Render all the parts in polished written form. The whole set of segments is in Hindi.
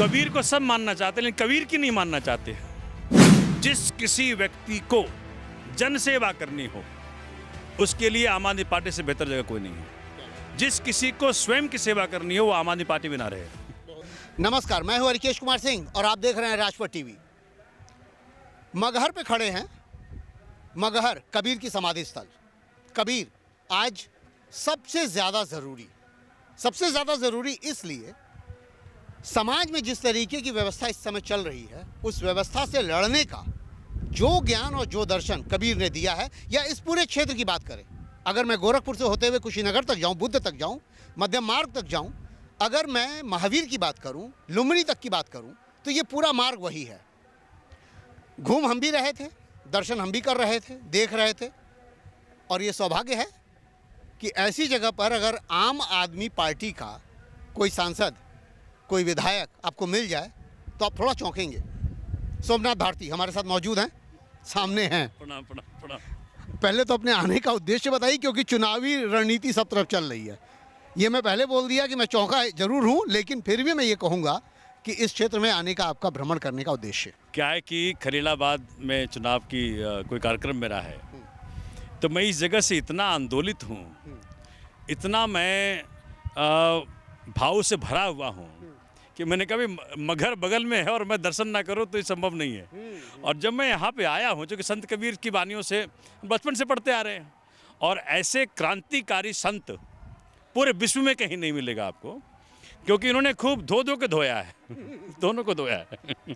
कबीर को सब मानना चाहते लेकिन कबीर की नहीं मानना चाहते। जिस किसी व्यक्ति को जन सेवा करनी हो उसके लिए आम आदमी पार्टी से बेहतर जगह कोई नहीं है। जिस किसी को स्वयं की सेवा करनी हो वो आम आदमी पार्टी में ना रहे। नमस्कार, मैं हूं हरिकेश कुमार सिंह और आप देख रहे हैं राजपथ टीवी। मगहर पे खड़े हैं। मगहर कबीर की समाधि स्थल। कबीर आज सबसे ज़्यादा ज़रूरी इसलिए समाज में जिस तरीके की व्यवस्था इस समय चल रही है उस व्यवस्था से लड़ने का जो ज्ञान और जो दर्शन कबीर ने दिया है, या इस पूरे क्षेत्र की बात करें, अगर मैं गोरखपुर से होते हुए कुशीनगर तक जाऊं, बुद्ध तक जाऊं, मध्यम मार्ग तक जाऊं, अगर मैं महावीर की बात करूं, लुम्बिनी तक की बात करूं, तो ये पूरा मार्ग वही है। घूम हम भी रहे थे, दर्शन हम भी कर रहे थे, देख रहे थे, और ये सौभाग्य है कि ऐसी जगह पर अगर आम आदमी पार्टी का कोई सांसद, कोई विधायक आपको मिल जाए तो आप थोड़ा चौंकेंगे। सोमनाथ भारती हमारे साथ मौजूद हैं, सामने हैं। प्रणाम प्रणाम प्रणाम। पहले तो अपने आने का उद्देश्य बताइए, क्योंकि चुनावी रणनीति सब तरफ चल रही है। ये मैं पहले बोल दिया कि मैं चौंका जरूर हूँ, लेकिन फिर भी मैं ये कहूँगा कि इस क्षेत्र में आने का आपका भ्रमण करने का उद्देश्य क्या है कि खलीलाबाद में चुनाव की कोई कार्यक्रम मेरा है, तो मैं इस जगह से इतना आंदोलित हूँ, इतना मैं भाव से भरा हुआ हूँ कि मैंने कभी मगहर बगल में है और मैं दर्शन ना करूँ तो ये संभव नहीं है। और जब मैं यहाँ पे आया हूँ, जो कि संत कबीर की वानियों से बचपन से पढ़ते आ रहे हैं, और ऐसे क्रांतिकारी संत पूरे विश्व में कहीं नहीं मिलेगा आपको, क्योंकि इन्होंने खूब धो के धोया है दोनों को धोया है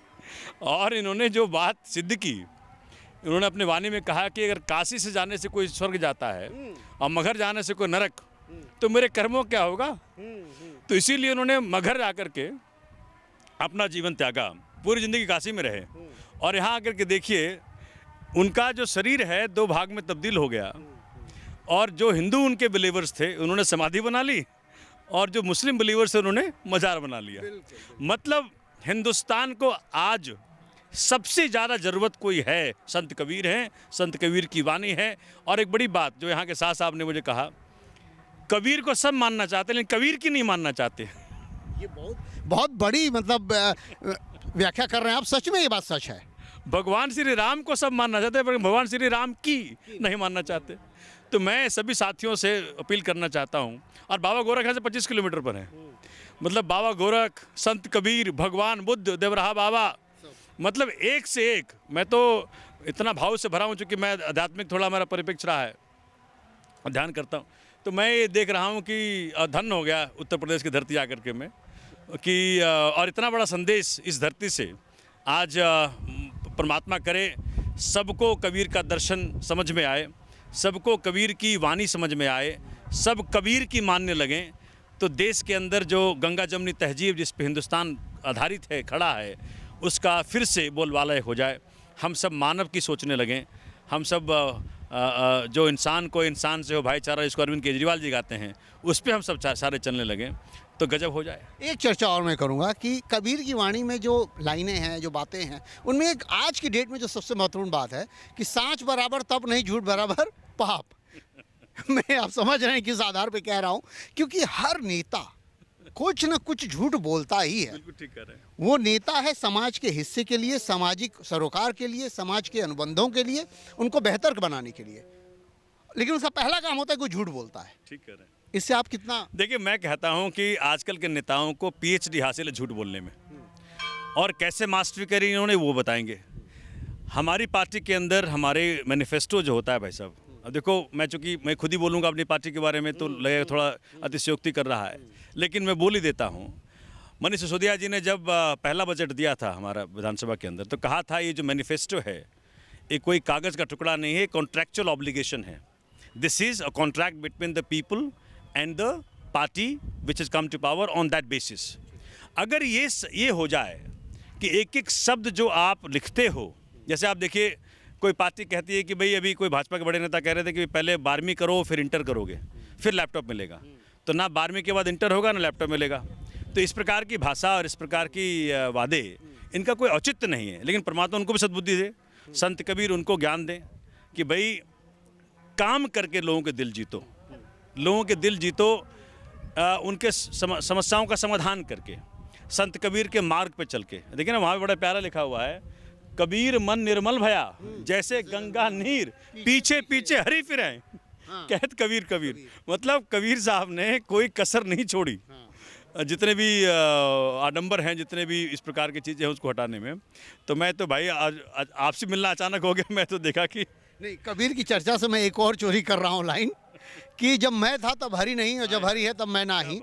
और इन्होंने जो बात सिद्ध की, इन्होंने अपने वाणी में कहा कि अगर काशी से जाने से कोई स्वर्ग जाता है और मगहर जाने से कोई नरक, तो मेरे कर्मों क्या होगा। तो इसीलिए उन्होंने मगहर आकर के अपना जीवन त्यागा, पूरी ज़िंदगी काशी में रहे, और यहाँ आकर के देखिए उनका जो शरीर है 2 भाग में तब्दील हो गया, और जो हिंदू उनके बिलीवर्स थे उन्होंने समाधि बना ली, और जो मुस्लिम बिलीवर्स थे उन्होंने मज़ार बना लिया। मतलब हिंदुस्तान को आज सबसे ज़्यादा ज़रूरत कोई है, संत कबीर हैं, संत कबीर की वाणी है। और एक बड़ी बात जो यहाँ के शाह साहब ने मुझे कहा, कबीर को सब मानना चाहते लेकिन कबीर की नहीं मानना चाहते। ये बहुत बड़ी मतलब व्याख्या कर रहे हैं आप। सच में ये बात सच है। भगवान श्री राम को सब मानना चाहते हैं पर भगवान श्री राम की नहीं मानना चाहते। तो मैं सभी साथियों से अपील करना चाहता हूँ, और बाबा गोरख यहाँ से 25 किलोमीटर पर है, मतलब बाबा गोरख, संत कबीर, भगवान बुद्ध, देवराहा बाबा, मतलब एक से एक। मैं तो इतना भाव से भरा हूँ, चूँकि मैं आध्यात्मिक थोड़ा हमारा परिप्रेक्ष्य रहा है, ध्यान करता हूँ, तो मैं ये देख रहा हूँ कि धन्य हो गया उत्तर प्रदेश की धरती आकर के मैं, कि और इतना बड़ा संदेश इस धरती से आज परमात्मा करे सबको कबीर का दर्शन समझ में आए, सबको कबीर की वाणी समझ में आए, सब कबीर की मानने लगें, तो देश के अंदर जो गंगा जमनी तहजीब जिस पे हिंदुस्तान आधारित है, खड़ा है, उसका फिर से बोलबाला हो जाए। हम सब मानव की सोचने लगें, हम सब जो इंसान को इंसान से हो भाईचारा, जिसको अरविंद केजरीवाल जी गाते हैं, उस पर हम सब सारे चलने लगें तो गजब हो जाए। एक चर्चा और मैं करूंगा कि कबीर की वाणी में जो लाइनें हैं, जो बातें हैं, उनमें एक आज की डेट में जो सबसे महत्वपूर्ण बात है कि सांच बराबर तप नहीं, झूठ बराबर पाप। मैं आप समझ रहे हैं किस आधार पे कह रहा हूं, क्योंकि हर नेता कुछ न कुछ झूठ बोलता ही है। बिल्कुल ठीक कर रहे हैं। वो नेता है समाज के हिस्से के लिए, सामाजिक सरोकार के लिए, समाज के अनुबंधों के लिए, उनको बेहतर बनाने के लिए, लेकिन उसका पहला काम होता है कोई झूठ बोलता है। ठीक कर रहे हैं। इससे आप कितना देखिए, मैं कहता हूं कि आजकल के नेताओं को PhD हासिल है झूठ बोलने में, और कैसे मास्टरी करी इन्होंने वो बताएंगे। हमारी पार्टी के अंदर हमारे मैनिफेस्टो जो होता है भाई साहब, अब देखो चूँकि मैं खुद ही बोलूँगा अपनी पार्टी के बारे में तो लगेगा थोड़ा अतिशयोक्ति कर रहा है, लेकिन मैं बोल ही देता हूँ। मनीष सिसोदिया जी ने जब पहला बजट दिया था हमारा विधानसभा के अंदर, तो कहा था ये जो मैनिफेस्टो है ये कोई कागज़ का टुकड़ा नहीं है, कॉन्ट्रैक्चुअल ऑब्लिगेशन है। This is a contract between the people and the party which is come to power on that basis. अगर ये हो जाए कि एक एक शब्द जो आप लिखते हो, जैसे आप देखिए कोई पार्टी कहती है कि भाई अभी कोई भाजपा के बड़े नेता कह रहे थे कि पहले 12वीं करो फिर इंटर करोगे फिर लैपटॉप मिलेगा, तो ना 12वीं के बाद इंटर होगा ना लैपटॉप मिलेगा। तो इस प्रकार की भाषा और इस प्रकार की वादे, इनका कोई औचित्य नहीं है। लेकिन परमात्मा उनको भी सद्बुद्धि दे, संत कबीर उनको ज्ञान दें कि भाई काम करके लोगों के दिल जीतो, लोगों के दिल जीतो, उनके समस्याओं का समाधान करके। संत कबीर के मार्ग पे चल के। देखिए ना, वहाँ पे बड़ा प्यारा लिखा हुआ है, कबीर मन निर्मल भया जैसे गंगा नीर, पीछे पीछे हरि फिरे कहत कबीर कबीर। मतलब कबीर साहब ने कोई कसर नहीं छोड़ी, जितने भी आडंबर हैं, जितने भी इस प्रकार की चीज़ें हैं उसको हटाने में। तो मैं तो भाई आज आपसे मिलना अचानक हो गया, मैं तो देखा कि नहीं, कबीर की चर्चा से मैं एक और चोरी कर रहा हूँ लाइन, कि जब मैं था तब हरि नहीं और जब हरि है तब मैं ना ही।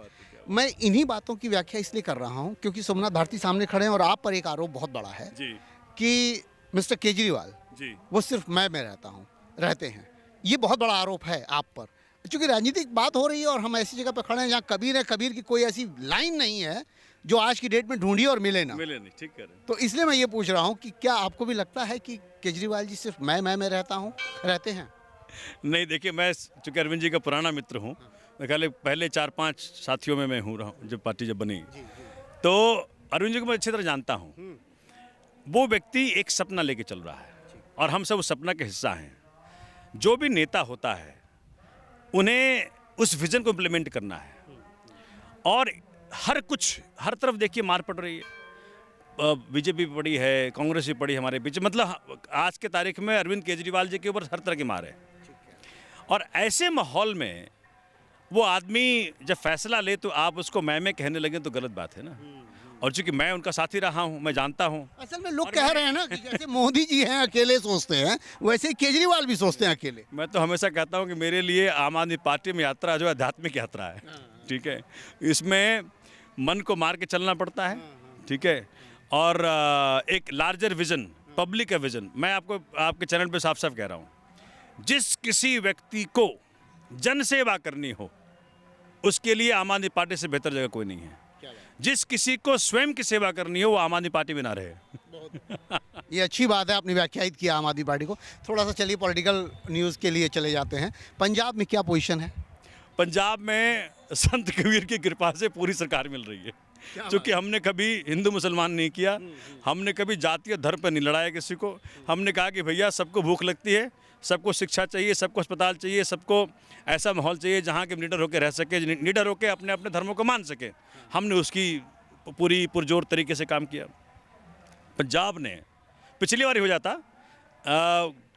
मैं इन्हीं बातों की व्याख्या इसलिए कर रहा हूँ क्योंकि सोमनाथ भारती सामने खड़े हैं और आप पर एक आरोप बहुत बड़ा है जी कि मिस्टर केजरीवाल जी वो सिर्फ मैं रहते हैं। ये बहुत बड़ा आरोप है आप पर, क्योंकि राजनीतिक बात हो रही है और हम ऐसी जगह पर खड़े हैं जहाँ कबीर है, कबीर की कोई ऐसी लाइन नहीं है जो आज की डेट में ढूंढिए और मिले ना। मिले नहीं, ठीक कह रहे हैं। तो इसलिए मैं ये पूछ रहा हूँ कि क्या आपको भी लगता है कि केजरीवाल जी सिर्फ मैं रहते हैं? नहीं, देखिए, मैं चूँकि अरविंद जी का पुराना मित्र हूँ, मैं ख्याल पहले 4-5 साथियों में मैं रहा हूँ जब पार्टी बनी। तो अरविंद जी को मैं अच्छी तरह जानता हूँ। वो व्यक्ति एक सपना लेके चल रहा है और हम सब उस सपना के हिस्सा हैं। जो भी नेता होता है उन्हें उस विज़न को इम्प्लीमेंट करना है, और हर तरफ देखिए मार पड़ रही है। बीजेपी भी पड़ी है, कांग्रेस भी पड़ी हमारे बीच। मतलब आज के तारीख में अरविंद केजरीवाल जी के ऊपर हर तरह की मार है। और ऐसे माहौल में वो आदमी जब फैसला ले तो आप उसको मैं कहने लगे तो गलत बात है ना। और चूंकि मैं उनका साथी रहा हूँ, मैं जानता हूँ। असल में लोग कह रहे हैं ना कि जैसे मोदी जी हैं अकेले सोचते हैं, वैसे ही केजरीवाल भी सोचते हैं अकेले। मैं तो हमेशा कहता हूँ कि मेरे लिए आम आदमी पार्टी में यात्रा जो आध्यात्मिक यात्रा है, ठीक है। इसमें मन को मार के चलना पड़ता है, ठीक है। और एक लार्जर विजन, पब्लिक का विजन। मैं आपको आपके चैनल पे साफ साफ कह रहा हूँ, जिस किसी व्यक्ति को जन सेवा करनी हो उसके लिए आम आदमी पार्टी से बेहतर जगह कोई नहीं है। जिस किसी को स्वयं की सेवा करनी हो वो आम आदमी पार्टी में ना रहे। ये अच्छी बात है, आपने व्याख्यायित किया आम आदमी पार्टी को। थोड़ा सा चलिए पॉलिटिकल न्यूज़ के लिए चले जाते हैं। पंजाब में क्या पोजीशन है? पंजाब में संत कबीर की कृपा से पूरी सरकार मिल रही है। क्योंकि हमने कभी हिंदू मुसलमान नहीं किया, हमने कभी जाति और धर्म पर नहीं लड़ाया किसी को। हमने कहा कि भैया सबको भूख लगती है, सबको शिक्षा चाहिए, सबको अस्पताल चाहिए, सबको ऐसा माहौल चाहिए जहाँ के निडर होकर रह सके, निडर होकर अपने अपने धर्मों को मान सके। हमने उसकी पूरी पुरजोर तरीके से काम किया। पंजाब ने पिछली बार ही हो जाता,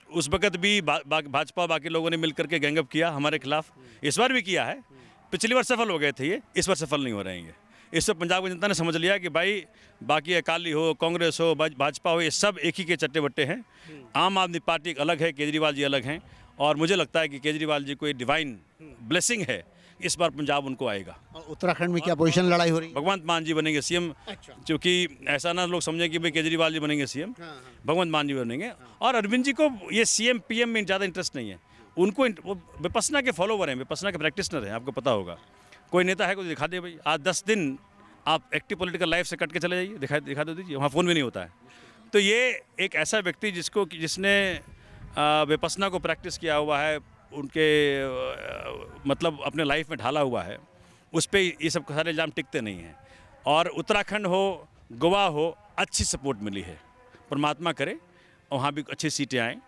उस वक़्त भी भाजपा बाकी लोगों ने मिलकर के गैंगअप किया हमारे खिलाफ। इस बार भी किया है। पिछली बार सफल हो गए थे ये, इस बार सफल नहीं हो रहे हैं। इस वक्त पंजाब की जनता ने समझ लिया कि भाई बाकी अकाली हो, कांग्रेस हो, भाजपा हो, ये सब एक ही के चट्टे बट्टे हैं। आम आदमी पार्टी अलग है, केजरीवाल जी अलग हैं। और मुझे लगता है कि केजरीवाल जी को एक डिवाइन ब्लेसिंग है, इस बार पंजाब उनको आएगा। और उत्तराखंड में क्या पोजीशन लड़ाई हो रही है? भगवंत मान जी बनेंगे सीएम। अच्छा। क्योंकि ऐसा ना लोग समझें कि भाई केजरीवाल जी बनेंगे सीएम, भगवंत मान जी बनेंगे। और अरविंद जी को ये सीएम पीएम में ज़्यादा इंटरेस्ट नहीं है। उनको वो विपस्सना के फॉलोवर हैं, विपस्सना के प्रैक्टिशनर हैं। आपको पता होगा, कोई नेता है, कोई दिखा दे भाई आज 10 दिन आप एक्टिव पॉलिटिकल लाइफ से कट के चले जाइए, दिखा दो दीजिए, वहाँ फ़ोन भी नहीं होता है। तो ये एक ऐसा व्यक्ति जिसने विपस्सना को प्रैक्टिस किया हुआ है, उनके मतलब अपने लाइफ में ढाला हुआ है, उस पर ये सब सारे इल्ज़ाम टिकते नहीं हैं। और उत्तराखंड हो, गोवा हो, अच्छी सपोर्ट मिली है। परमात्मा करे वहाँ भी अच्छी सीटें आएँ।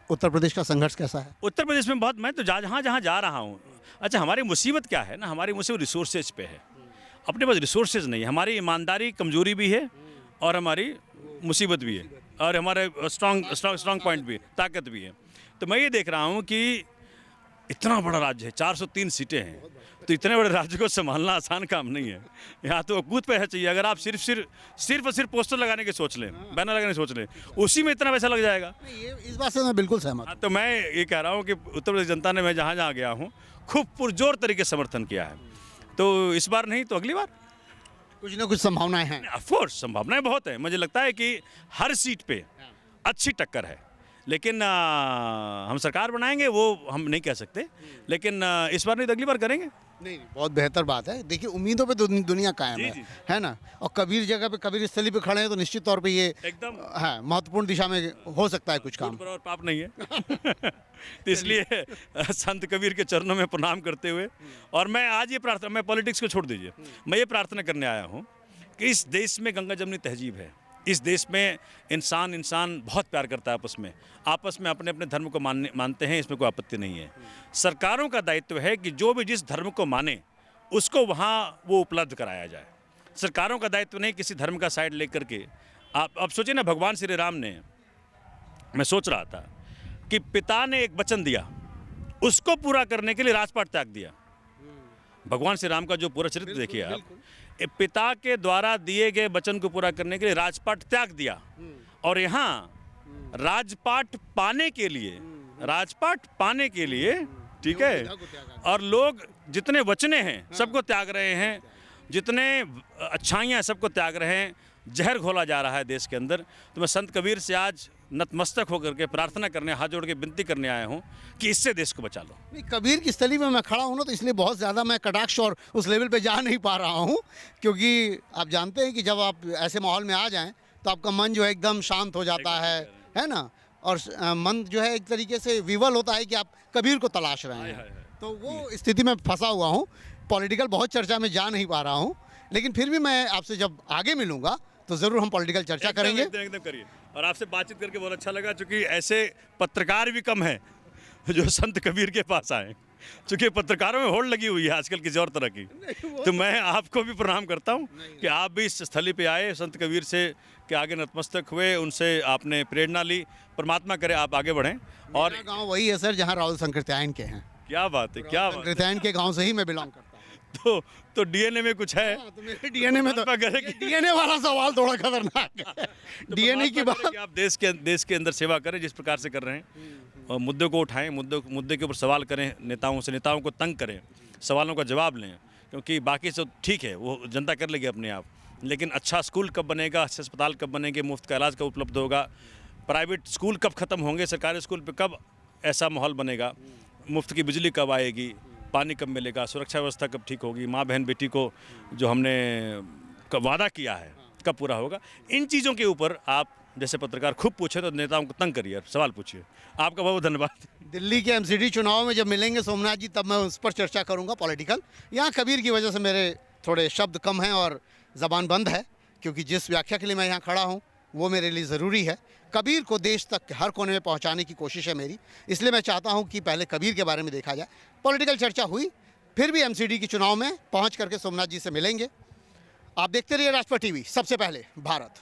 उत्तर प्रदेश का संघर्ष कैसा है? उत्तर प्रदेश में बहुत, मैं तो जहाँ जा रहा हूँ। अच्छा, हमारी मुसीबत क्या है ना, हमारी मुसीबत रिसोर्सेज पे है। अपने पास रिसोर्सेज नहीं है। हमारी ईमानदारी कमजोरी भी है और हमारी मुसीबत भी है, और हमारे स्ट्रॉन्ग पॉइंट भी है, ताकत भी है। तो मैं ये देख रहा हूँ कि इतना बड़ा राज्य है, 403 सीटें हैं, तो इतने बड़े राज्य को संभालना आसान काम नहीं है। यहाँ तो कूद पैसा चाहिए। अगर आप सिर्फ और सिर्फ पोस्टर लगाने के सोच लें, बैनर लगाने के सोच लें, उसी में इतना पैसा लग जाएगा। इस बात से मैं बिल्कुल सहमत हूँ। तो मैं ये कह रहा हूँ कि उत्तर प्रदेश जनता ने, मैं जहाँ गया हूँ, खूब पुरजोर तरीके से समर्थन किया है। तो इस बार नहीं तो अगली बार कुछ ना कुछ संभावनाएं हैं। ऑफ कोर्स संभावनाएं बहुत है। मुझे लगता है कि हर सीट पे अच्छी टक्कर है, लेकिन हम सरकार बनाएंगे वो हम नहीं कह सकते। लेकिन इस बार नहीं तो अगली बार करेंगे। नहीं, बहुत बेहतर बात है। देखिए, उम्मीदों पे दुनिया कायम है ना। और कबीर जगह पे, कबीर स्थली पे खड़े हैं तो निश्चित तौर पे ये एकदम है, महत्वपूर्ण दिशा में हो सकता है कुछ काम। और पाप नहीं है। तो इसलिए संत कबीर के चरणों में प्रणाम करते हुए, और मैं आज ये प्रार्थना, मैं पॉलिटिक्स को छोड़ दीजिए, मैं ये प्रार्थना करने आया हूँ कि इस देश में गंगा जमनी तहजीब है। इस देश में इंसान बहुत प्यार करता है, आपस में अपने अपने धर्म को मानते हैं, इसमें कोई आपत्ति नहीं है। सरकारों का दायित्व है कि जो भी जिस धर्म को माने उसको वहाँ वो उपलब्ध कराया जाए। सरकारों का दायित्व नहीं किसी धर्म का साइड लेकर के। आप अब सोचिए ना, भगवान श्री राम ने, मैं सोच रहा था कि पिता ने एक वचन दिया, उसको पूरा करने के लिए राजपाट त्याग दिया। भगवान श्री राम का जो पूरा चरित्र देखिए आप, पिता के द्वारा दिए गए वचन को पूरा करने के लिए राजपाट त्याग दिया, और यहाँ राजपाट पाने के लिए ठीक है, और लोग जितने वचने हैं सबको त्याग रहे हैं, जितने अच्छाइयाँ सबको त्याग रहे हैं, जहर घोला जा रहा है देश के अंदर। तो मैं संत कबीर से आज नतमस्तक होकर के प्रार्थना करने, हाथ जोड़ के विनती करने आया हूँ कि इससे देश को बचा लो। नहीं, कबीर की स्थली में मैं खड़ा हूँ ना, तो इसलिए बहुत ज़्यादा मैं कटाक्ष और उस लेवल पे जा नहीं पा रहा हूँ, क्योंकि आप जानते हैं कि जब आप ऐसे माहौल में आ जाएं तो आपका मन जो है एकदम शांत हो जाता है ना, और मन जो है एक तरीके से विवल होता है कि आप कबीर को तलाश रहे हैं। तो वो स्थिति में फंसा हुआ हूँ, पॉलिटिकल बहुत चर्चा में जा नहीं पा रहा हूँ, लेकिन फिर भी मैं आपसे जब आगे मिलूंगा तो ज़रूर हम पॉलिटिकल चर्चा करेंगे। एकदम करिए। और आपसे बातचीत करके बहुत अच्छा लगा, क्योंकि ऐसे पत्रकार भी कम हैं जो संत कबीर के पास आए, क्योंकि पत्रकारों में होड़ लगी हुई है आजकल किसी और तरह की। तो मैं आपको भी प्रणाम करता हूँ कि आप भी इस स्थली पे आए, संत कबीर से के आगे नतमस्तक हुए, उनसे आपने प्रेरणा ली। परमात्मा करे आप आगे बढ़ें। और गाँव वही है सर जहाँ राहुल संकृत्यायन के हैं। क्या बात है, क्या बात। संकृत्यायन के गाँव से ही मैं बिलोंग करता हूँ। तो डीएनए में कुछ है। तो मेरे डीएनए में तो डीएनए वाला सवाल थोड़ा खतरनाक है। डीएनए की बात, आप देश के अंदर सेवा करें जिस प्रकार से कर रहे हैं, और मुद्दों को उठाएं, मुद्दे के ऊपर सवाल करें, नेताओं को तंग करें, सवालों का जवाब लें, क्योंकि बाकी सब ठीक है, वो जनता कर लेगी अपने आप, लेकिन अच्छा स्कूल कब बनेगा, अच्छे अस्पताल कब बनेंगे, मुफ्त का इलाज कब उपलब्ध होगा, प्राइवेट स्कूल कब खत्म होंगे, सरकारी स्कूल पे कब ऐसा माहौल बनेगा, मुफ्त की बिजली कब आएगी, पानी कब मिलेगा, सुरक्षा व्यवस्था कब ठीक होगी, माँ बहन बेटी को जो हमने वादा किया है कब पूरा होगा। इन चीज़ों के ऊपर आप जैसे पत्रकार खूब पूछे, तो नेताओं को तंग करिए, सवाल पूछिए। आपका बहुत धन्यवाद। दिल्ली के एमसीडी चुनाव में जब मिलेंगे सोमनाथ जी, तब मैं उस पर चर्चा करूंगा पॉलिटिकल। यहाँ कबीर की वजह से मेरे थोड़े शब्द कम हैं और ज़बान बंद है, क्योंकि जिस व्याख्या के लिए मैं यहाँ खड़ा हूँ वो मेरे लिए ज़रूरी है। कबीर को देश तक हर कोने में पहुँचाने की कोशिश है मेरी, इसलिए मैं चाहता हूँ कि पहले कबीर के बारे में देखा जाए। पॉलिटिकल चर्चा हुई, फिर भी एमसीडी के चुनाव में पहुँच करके सोमनाथ जी से मिलेंगे। आप देखते रहिए राजपाट टीवी, सबसे पहले भारत।